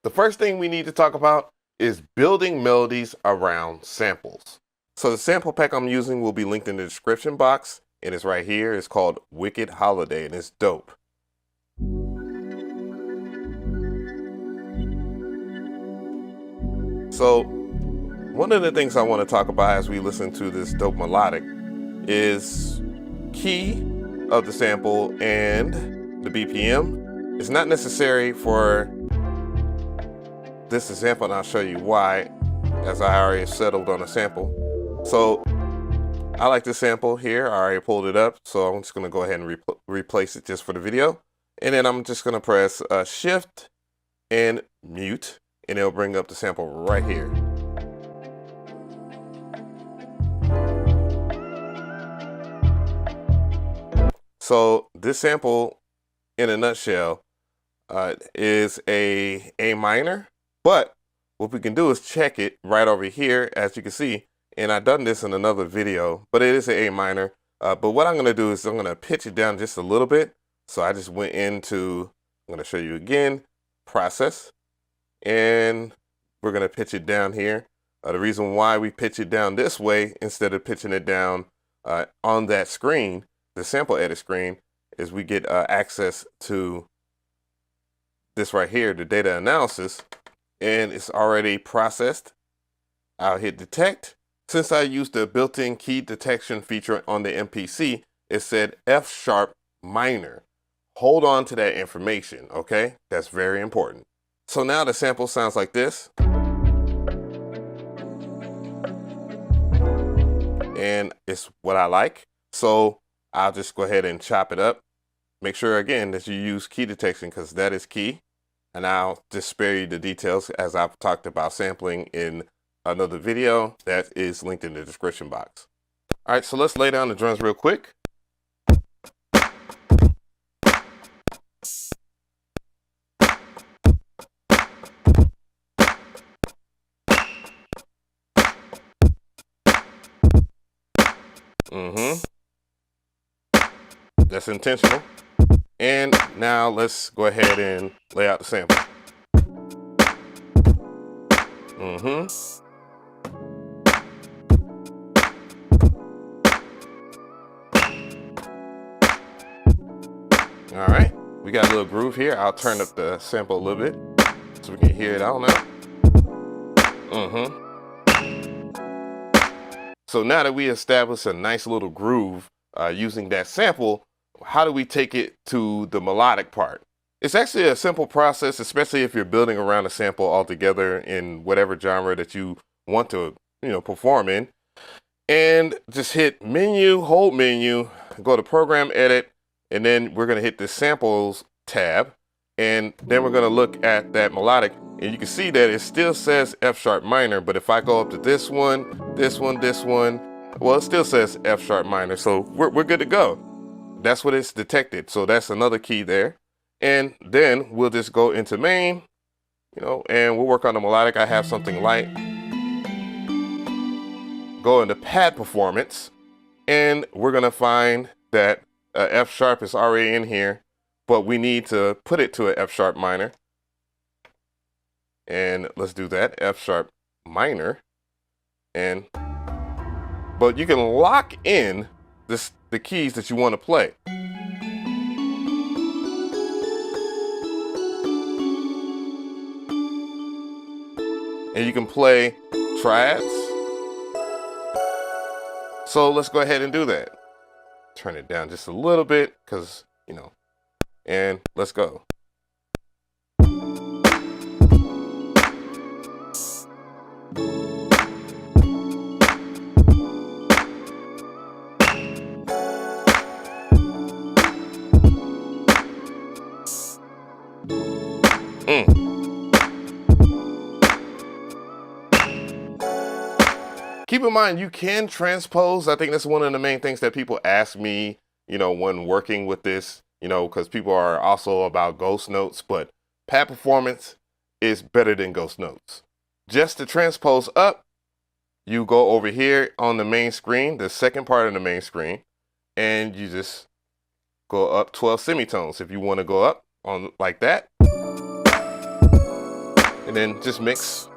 The first thing we need to talk about is building melodies around samples. So the sample pack I'm using will be linked in the description box, and it's right here. It's called Wicked Holiday, and it's dope. So one of the things I want to talk about as we listen to this dope melodic is key of the sample and the BPM. It's not necessary for this example, and I'll show you why, as I already settled on a sample. So I like this sample here. I already pulled it up, so I'm just going to go ahead and replace it just for the video. And then I'm just going to press Shift and mute, and it'll bring up the sample right here. So this sample, in a nutshell, is a A minor, but what we can do is check it right over here, as you can see, and I've done this in another video, but it is an A minor. But what I'm going to do is I'm going to pitch it down just a little bit. So I just went into, I'm going to show you again, process, and we're going to pitch it down here. The reason why we pitch it down this way instead of pitching it down on that screen, the sample edit screen, is we get access to this right here, the data analysis, and it's already processed. I'll hit detect. Since I used the built-in key detection feature on the MPC, it said F sharp minor. Hold on to that information, okay? That's very important. So now the sample sounds like this. And it's what I like. So I'll just go ahead and chop it up. Make sure again that you use key detection, because that is key. And I'll just spare you the details as I've talked about sampling in another video that is linked in the description box. All right, so let's lay down the drums real quick. That's intentional. And now let's go ahead and lay out the sample. All right, we got a little groove here. I'll turn up the sample a little bit so we can hear it out now. So now that we established a nice little groove using that sample, how do we take it to the melodic part? It's actually a simple process, especially if you're building around a sample altogether in whatever genre that you want to, perform in. And just hit menu, hold menu, go to program edit, and then we're going to hit the samples tab. And then we're going to look at that melodic, and you can see that it still says F sharp minor, but if I go up to this one, well, it still says F sharp minor. So we're good to go. That's what it's detected. So that's another key there. And then we'll just go into main, and we'll work on the melodic. I have something light. Go into pad performance, and we're going to find that F sharp is already in here, but we need to put it to an F sharp minor. And let's do that, F sharp minor. But you can lock in the keys that you want to play. And you can play triads. So let's go ahead and do that. Turn it down just a little bit, because, and let's go. Keep in mind, you can transpose. I think that's one of the main things that people ask me, when working with this, because people are also about ghost notes, but pad performance is better than ghost notes. Just to transpose up, you go over here on the main screen, the second part of the main screen, and you just go up 12 semitones. If you want to go up on like that. and then just mix,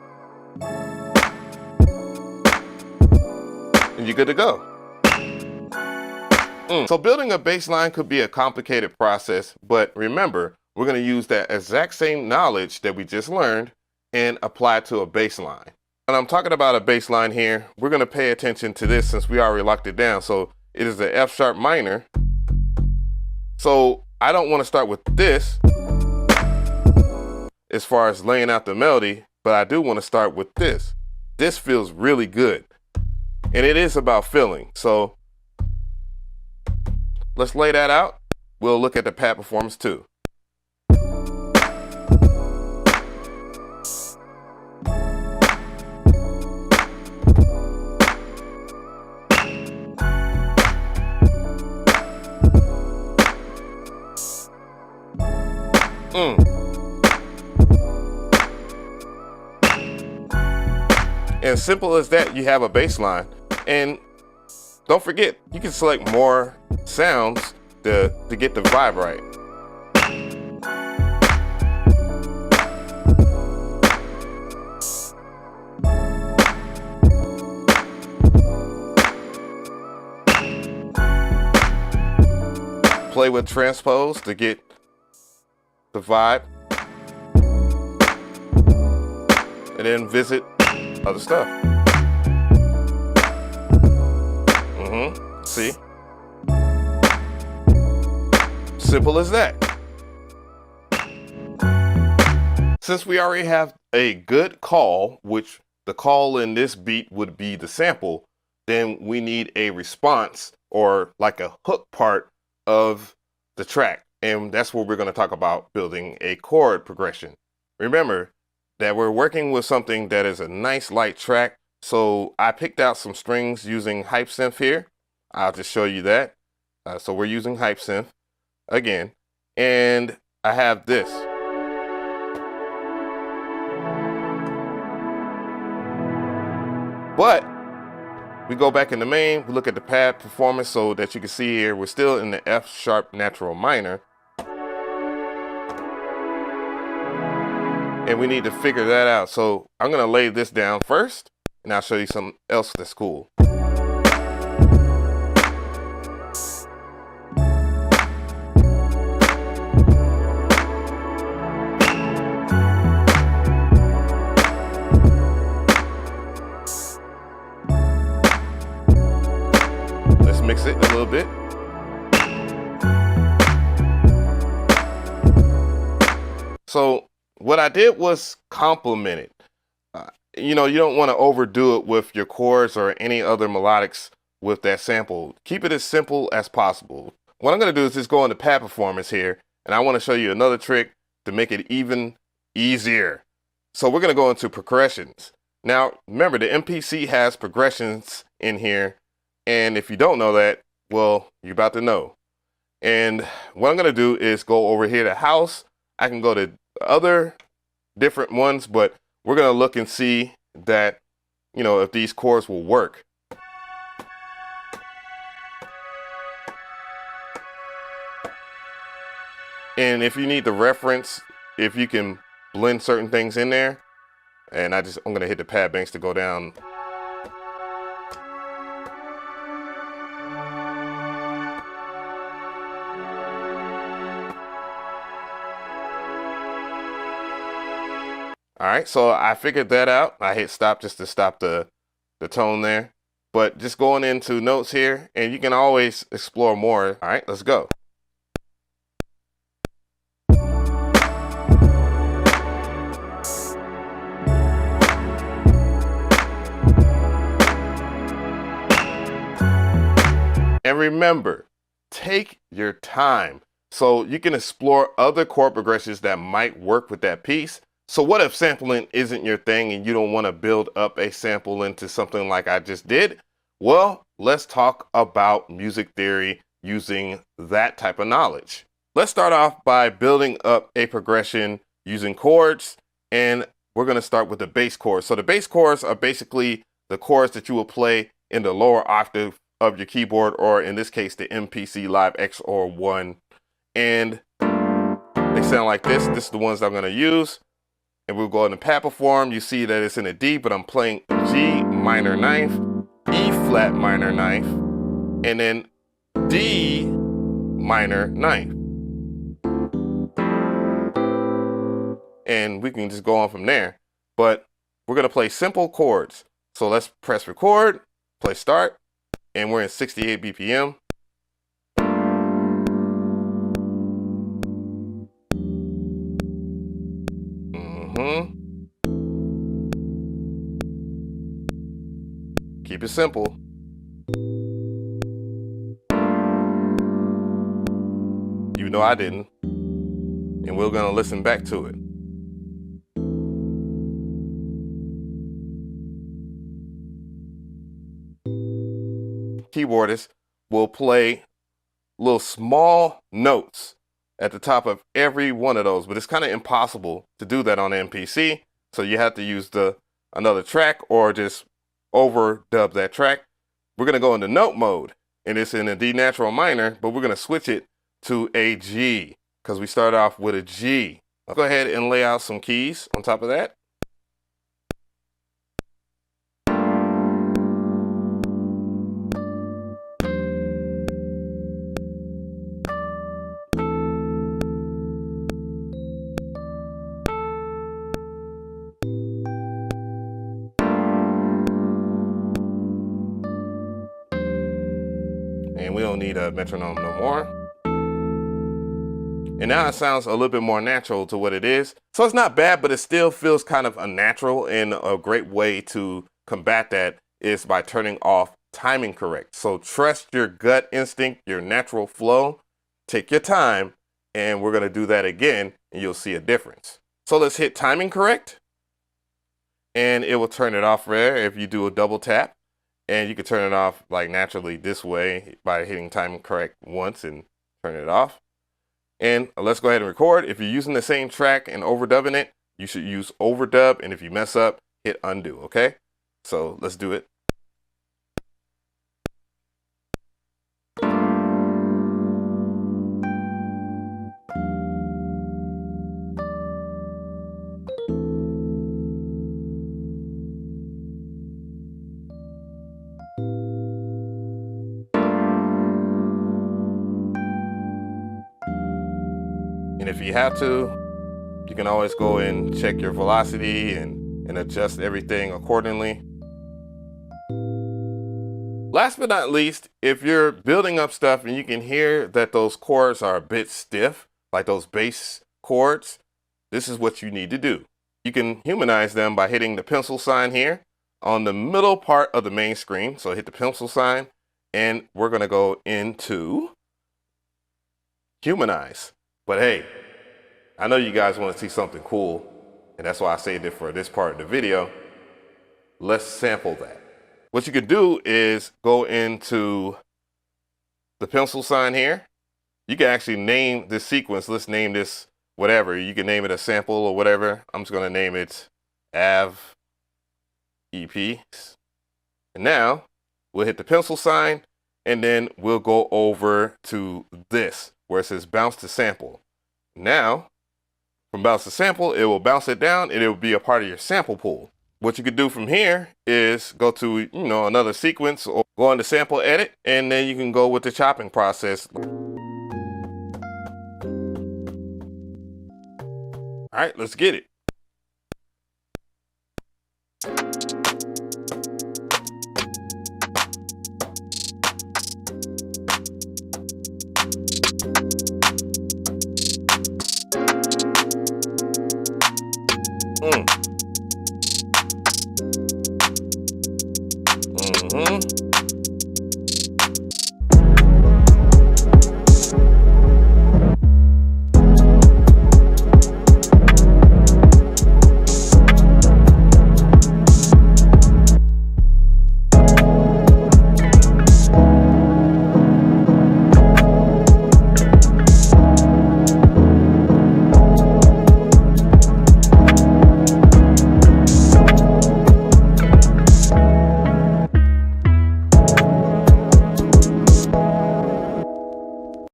and you're good to go. So building a bass line could be a complicated process, but remember, we're going to use that exact same knowledge that we just learned and apply it to a bass line. When I'm talking about a bass line here, we're going to pay attention to this since we already locked it down. So it is the F sharp minor. So I don't want to start with this as far as laying out the melody, but I do want to start with this. This feels really good, and it is about feeling. So let's lay that out. We'll look at the pad performance too. And simple as that, you have a bass line. And don't forget, you can select more sounds to get the vibe right. Play with transpose to get the vibe, and then visit other stuff. See? Simple as that. Since we already have a good call, which the call in this beat would be the sample, then we need a response or like a hook part of the track. And that's where we're going to talk about building a chord progression. Remember that we're working with something that is a nice light track. So I picked out some strings using Hype Synth here. I'll just show you that. So we're using Hype Synth again. And I have this. But we go back in the main, we look at the pad performance so that you can see here, we're still in the F sharp natural minor. And we need to figure that out. So I'm going to lay this down first, and I'll show you something else that's cool. Let's mix it a little bit. So what I did was complement it. You know, you don't want to overdo it with your chords or any other melodics with that sample. Keep it as simple as possible. What I'm going to do is just go into pad performance here, and I want to show you another trick to make it even easier. So we're going to go into progressions. Now, remember, the MPC has progressions in here, and if you don't know that, well, you're about to know. And what I'm going to do is go over here to house. I can go to other different ones, but we're going to look and see that, you know, if these chords will work. And if you need the reference, if you can blend certain things in there, and I'm going to hit the pad banks to go down. All right, so I figured that out. I hit stop just to stop the tone there. But just going into notes here, and you can always explore more. All right, let's go. And remember, take your time so you can explore other chord progressions that might work with that piece. So what if sampling isn't your thing and you don't want to build up a sample into something like I just did? Well, let's talk about music theory using that type of knowledge. Let's start off by building up a progression using chords, and we're going to start with the bass chords. So the bass chords are basically the chords that you will play in the lower octave of your keyboard, or in this case, the MPC Live XOR1. And they sound like this. This is the ones I'm going to use. and we'll go in the pad form. You see that it's in a D, but I'm playing G minor ninth, E flat minor ninth, and then D minor ninth. And we can just go on from there. But we're gonna play simple chords. So let's press record, play start, and we're in 68 BPM. Keep it simple. Even though I didn't. And we're gonna listen back to it. Keyboardist will play little small notes at the top of every one of those, but it's kind of impossible to do that on MPC. So you have to use another track or just overdub that track. We're gonna go into note mode, and it's in a D natural minor, but we're gonna switch it to a G because we start off with a G. I'll go ahead and lay out some keys on top of that. And we don't need a metronome no more. And now it sounds a little bit more natural to what it is. So it's not bad, but it still feels kind of unnatural. And a great way to combat that is by turning off timing correct. So trust your gut instinct, your natural flow. Take your time, and we're gonna do that again, and you'll see a difference. So let's hit timing correct, and it will turn it off there if you do a double tap. And you can turn it off like naturally this way by hitting timing correct once and turn it off. And let's go ahead and record. If you're using the same track and overdubbing it, you should use overdub. And if you mess up, hit undo, okay? So let's do it. And if you have to, you can always go and check your velocity and adjust everything accordingly. Last but not least, if you're building up stuff and you can hear that those chords are a bit stiff, like those bass chords, this is what you need to do. You can humanize them by hitting the pencil sign here on the middle part of the main screen. So hit the pencil sign, and we're gonna go into humanize. But hey, I know you guys want to see something cool, and that's why I saved it for this part of the video. Let's sample that. What you could do is go into the pencil sign here. You can actually name this sequence. Let's name this whatever. You can name it a sample or whatever. I'm just going to name it Av EP. And now we'll hit the pencil sign, and then we'll go over to this where it says bounce to sample. Now, from bounce to sample, it will bounce it down and it will be a part of your sample pool. What you could do from here is go to, another sequence or go into sample edit, and then you can go with the chopping process. All right, let's get it. Mm-hmm.